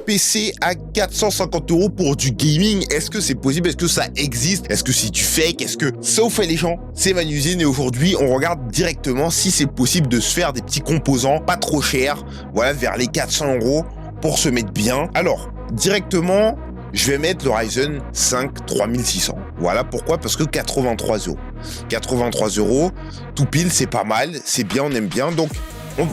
PC à 450 € pour du gaming. Est-ce que c'est possible? Est-ce que ça existe? Est-ce que c'est du fake? Est-ce que ça vous fait les gens? C'est Manusine et aujourd'hui, on regarde directement si c'est possible de se faire des petits composants pas trop chers, voilà, vers les 400 € pour se mettre bien. Alors, directement, je vais mettre le Ryzen 5 3600. Voilà pourquoi, parce que 83 €. 83 €, tout pile, c'est pas mal, c'est bien, on aime bien. Donc,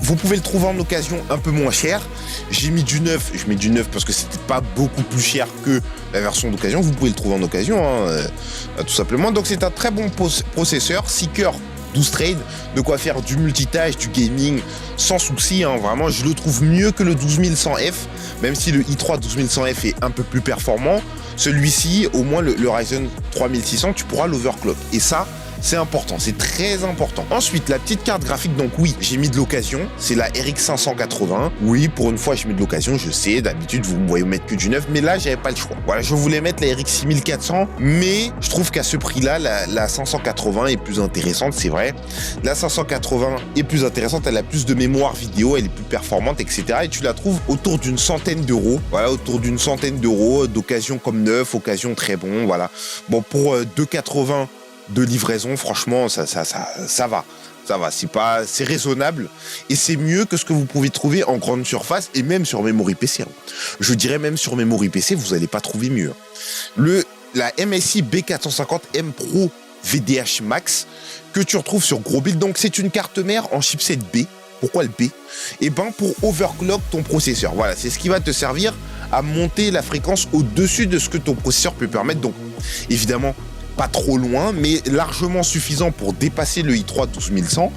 vous pouvez le trouver en occasion un peu moins cher. J'ai mis du neuf, je mets du neuf parce que c'était pas beaucoup plus cher que la version d'occasion. Vous pouvez le trouver en occasion, tout simplement. Donc, c'est un très bon processeur, 6 cœurs, 12 trades, de quoi faire du multitâche, du gaming sans souci, vraiment je le trouve mieux que le 12100F, même si le i3 12100F est un peu plus performant. Celui-ci, au moins le Ryzen 3600, tu pourras l'overclock, et ça c'est important, c'est très important. Ensuite, la petite carte graphique, donc oui, j'ai mis de l'occasion, c'est la RX 580. Oui, pour une fois, j'ai mis de l'occasion, je sais, d'habitude, vous me voyez mettre que du neuf, mais là, j'avais pas le choix. Voilà, je voulais mettre la RX 6400, mais je trouve qu'à ce prix-là, la 580 est plus intéressante, c'est vrai. La 580 est plus intéressante, elle a plus de mémoire vidéo, elle est plus performante, etc. Et tu la trouves autour d'une centaine d'euros. Voilà, autour d'une centaine d'euros, d'occasion comme neuf, occasion très bon, voilà. Bon, pour 2,80 de livraison, franchement, ça va. Ça va, c'est raisonnable et c'est mieux que ce que vous pouvez trouver en grande surface et même sur Memory PC. Je dirais même sur Memory PC, vous n'allez pas trouver mieux. La MSI B450M Pro VDH Max que tu retrouves sur Gros Build. Donc, c'est une carte mère en chipset B. Pourquoi le B? Eh ben, pour overclock ton processeur. Voilà, c'est ce qui va te servir à monter la fréquence au-dessus de ce que ton processeur peut permettre. Donc, évidemment, pas trop loin, mais largement suffisant pour dépasser le i3 12100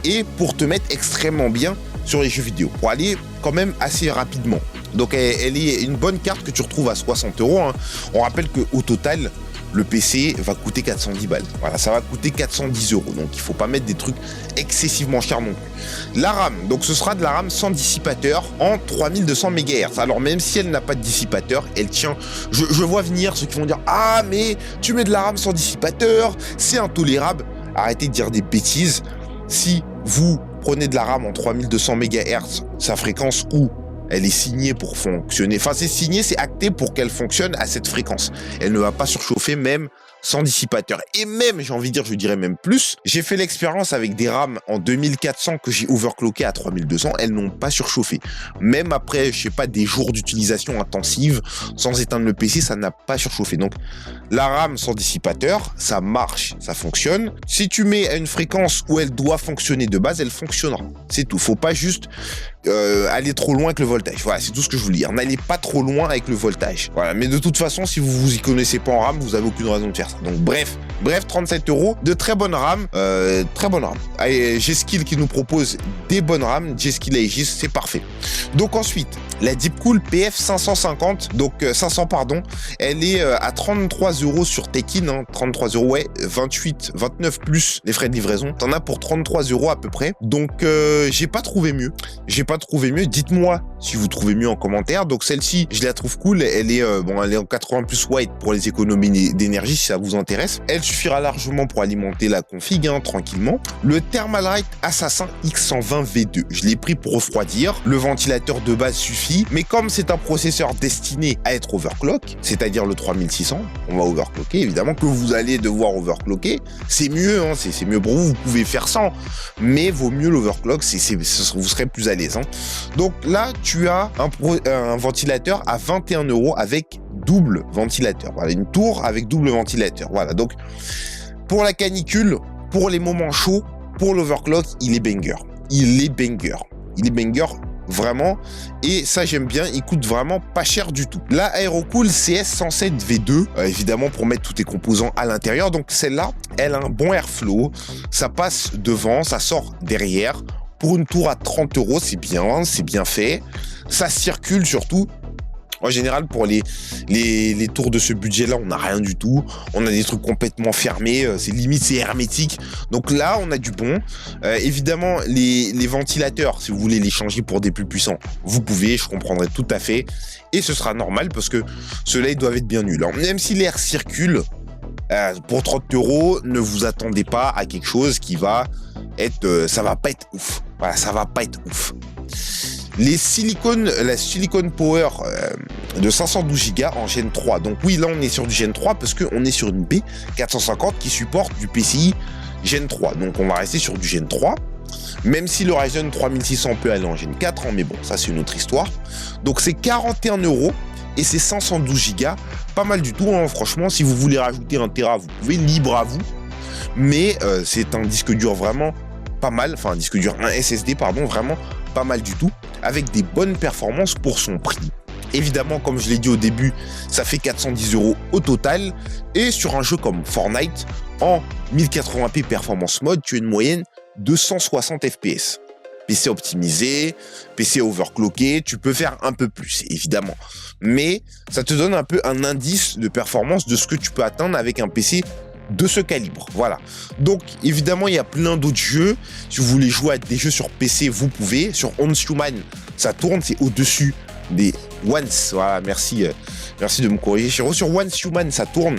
et pour te mettre extrêmement bien sur les jeux vidéo, pour aller quand même assez rapidement. Donc elle est une bonne carte que tu retrouves à 60 €. On rappelle qu'au total, le PC va coûter 410 balles. Voilà, ça va coûter 410 €. Donc, il faut pas mettre des trucs excessivement chers non plus. La RAM, donc ce sera de la RAM sans dissipateur en 3200 MHz. Alors, même si elle n'a pas de dissipateur, elle tient. Je vois venir ceux qui vont dire « Ah, mais tu mets de la RAM sans dissipateur, c'est intolérable. » Arrêtez de dire des bêtises. Si vous prenez de la RAM en 3200 MHz, sa fréquence ou elle est signée pour fonctionner. Enfin, c'est signé, c'est acté pour qu'elle fonctionne à cette fréquence. Elle ne va pas surchauffer même sans dissipateur. Et même, j'ai envie de dire, je dirais même plus, j'ai fait l'expérience avec des RAM en 2400 que j'ai overclocké à 3200, elles n'ont pas surchauffé. Même après, je sais pas, des jours d'utilisation intensive, sans éteindre le PC, ça n'a pas surchauffé. Donc, la RAM sans dissipateur, ça marche, ça fonctionne. Si tu mets à une fréquence où elle doit fonctionner de base, elle fonctionnera. C'est tout. Faut pas juste aller trop loin avec le voltage. Voilà, c'est tout ce que je voulais dire. N'allez pas trop loin avec le voltage. Voilà, mais de toute façon, si vous vous y connaissez pas en RAM, vous avez aucune raison de faire ça. Donc bref, 37 €, de très bonnes RAM, très bonne RAM. Allez, G-Skill qui nous propose des bonnes RAM, G-Skill Aegis, c'est parfait. Donc ensuite, la Deepcool PF 550, donc 500 pardon, elle est à 33 € sur Tekin, 33 €, ouais, 29 plus les frais de livraison. T'en as pour 33 € à peu près. Donc j'ai pas trouvé mieux. Dites-moi si vous trouvez mieux en commentaire. Donc celle-ci, je la trouve cool. Elle est elle est en 80 plus white pour les économies d'énergie si ça vous intéresse. Elle suffira largement pour alimenter la config tranquillement. Le Thermalright Assassin X120 V2, je l'ai pris pour refroidir. Le ventilateur de base suffit, mais comme c'est un processeur destiné à être overclock, c'est-à-dire le 3600, on va overclocker évidemment, que vous allez devoir overclocker, c'est mieux, c'est mieux pour vous. Vous pouvez faire sans, mais vaut mieux l'overclock, vous serez plus à l'aise. Donc là, tu as un ventilateur à 21 € avec double ventilateur. Voilà, une tour avec double ventilateur. Voilà, donc pour la canicule, pour les moments chauds, pour l'overclock, il est banger. Il est banger vraiment, et ça j'aime bien, il coûte vraiment pas cher du tout. La Aerocool CS107 V2, évidemment pour mettre tous tes composants à l'intérieur. Donc celle-là, elle a un bon airflow, ça passe devant, ça sort derrière. Pour une tour à 30 €, c'est bien fait. Ça circule surtout. En général, pour les tours de ce budget-là, on n'a rien du tout. On a des trucs complètement fermés. C'est hermétique. Donc là, on a du bon. Évidemment, les ventilateurs, si vous voulez les changer pour des plus puissants, vous pouvez, je comprendrai tout à fait. Et ce sera normal parce que ceux-là, ils doivent être bien nuls. Alors, même si l'air circule, pour 30 €, ne vous attendez pas à quelque chose qui va être... ça va pas être ouf. Voilà, ça va pas être ouf. la Silicon Power de 512 Go en Gen 3. Donc oui, là on est sur du Gen 3 parce qu'on est sur une B450 qui supporte du PCI Gen 3. Donc on va rester sur du Gen 3. Même si le Ryzen 3600 peut aller en Gen 4, hein, mais bon, ça c'est une autre histoire. Donc c'est 41 € et c'est 512 Go. Pas mal du tout, hein, franchement. Si vous voulez rajouter 1 Tera, vous pouvez, libre à vous. Mais c'est un disque dur vraiment pas mal, enfin un disque dur, un SSD pardon, vraiment pas mal du tout, avec des bonnes performances pour son prix. Évidemment, comme je l'ai dit au début, ça fait 410 € au total, et sur un jeu comme Fortnite, en 1080p performance mode, tu as une moyenne de 160 fps. PC optimisé, PC overclocké, tu peux faire un peu plus, évidemment. Mais ça te donne un peu un indice de performance de ce que tu peux atteindre avec un PC de ce calibre, voilà. Donc évidemment il y a plein d'autres jeux. Si vous voulez jouer à des jeux sur PC, vous pouvez. Sur Once Human, ça tourne, c'est au-dessus des Once. Voilà, merci de me corriger. Sur Once Human, ça tourne.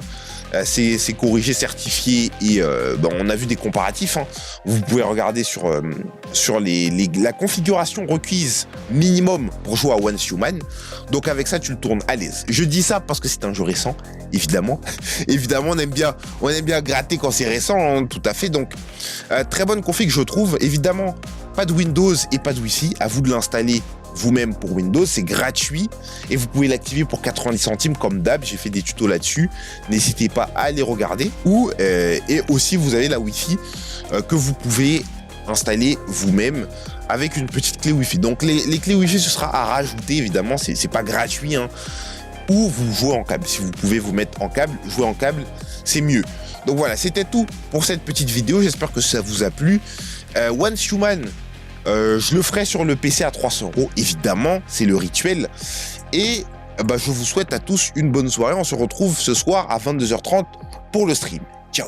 C'est corrigé, certifié et on a vu des comparatifs. Hein. Vous pouvez regarder sur la configuration requise minimum pour jouer à Once Human. Donc avec ça, tu le tournes à l'aise. Je dis ça parce que c'est un jeu récent, évidemment. Évidemment, on aime bien gratter quand c'est récent, hein, tout à fait. Donc très bonne config, je trouve. Évidemment, pas de Windows et pas de Wi-Fi. À vous de l'installer vous-même pour Windows, c'est gratuit et vous pouvez l'activer pour 90 centimes comme d'hab. J'ai fait des tutos là-dessus, n'hésitez pas à les regarder. Et aussi vous avez la Wi-Fi que vous pouvez installer vous-même avec une petite clé Wi-Fi. Donc les clés Wi-Fi, ce sera à rajouter, évidemment, c'est pas gratuit, hein. Ou vous jouez en câble. Si vous pouvez vous mettre en câble, jouer en câble, c'est mieux. Donc voilà, c'était tout pour cette petite vidéo. J'espère que ça vous a plu. Once Human, je le ferai sur le PC à 300 €, évidemment, c'est le rituel. Et je vous souhaite à tous une bonne soirée. On se retrouve ce soir à 22h30 pour le stream. Ciao.